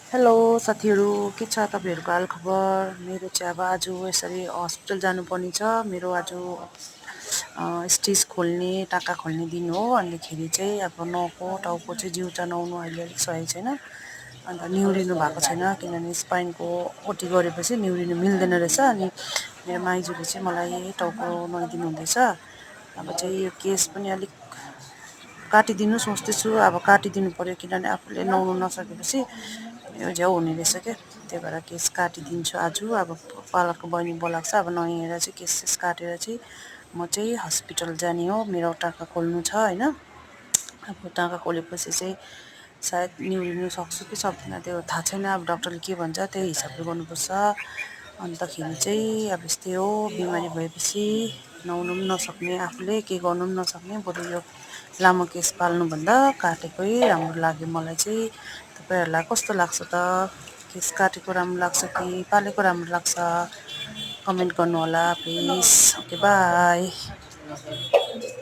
Hello साथीहरू, के छ तपाईँहरूको हालखबर? मेरो चाहिँ अब आज यसरी हस्पिटल जानुपर्ने छ। मेरो आज स्टिच खोल्ने, टाँका खोल्ने दिन हो। अन्तखेरि चाहिँ अब नौको टाउको चाहिँ जिउचा नुहाउनु अहिले अलिक सहेको छैन। अन्त निहुरिनु भएको छैन किनभने स्पाइनको ओटी गरेपछि निहुरिनु मिल्दैन रहेछ। अनि मेरो माइजूले चाहिँ मलाई टाउको नुहाइदिनु हुँदैछ। अब चाहिँ यो केस पनि अलिक काटिदिनु सोच्दैछु। अब काटिदिनु पर्यो किनभने आफूले नुहाउनु नसकेपछि यो झ्याउ हुने रहेछ क्या। त्यही भएर केस काटिदिन्छु आज। अब पार्लरको बहिनी बोलाएको छ। अब नुहाएर चाहिँ केस काटेर चाहिँ म चाहिँ हस्पिटल जाने हो। मेरो टाँका खोल्नु छ होइन। अब टाँका खोलेपछि चाहिँ सायद निहुरिनु सक्छु कि सक्दिनँ त्यो थाहा छैन। अब डक्टरले के भन्छ त्यही हिसाबले गर्नुपर्छ। अन्तखेरि चाहिँ अब यस्तै हो, बिमारी भएपछि नुहाउनु पनि नसक्ने, आफूले केही गर्नु पनि नसक्ने, बरु यो लामो केस पाल्नुभन्दा काटेकै राम्रो लाग्यो मलाई चाहिँ। तपाईँहरूलाई कस्तो लाग्छ त? केस काटेको राम्रो लाग्छ कि पालेको राम्रो लाग्छ? कमेन्ट गर्नुहोला प्लिज। Okay, by.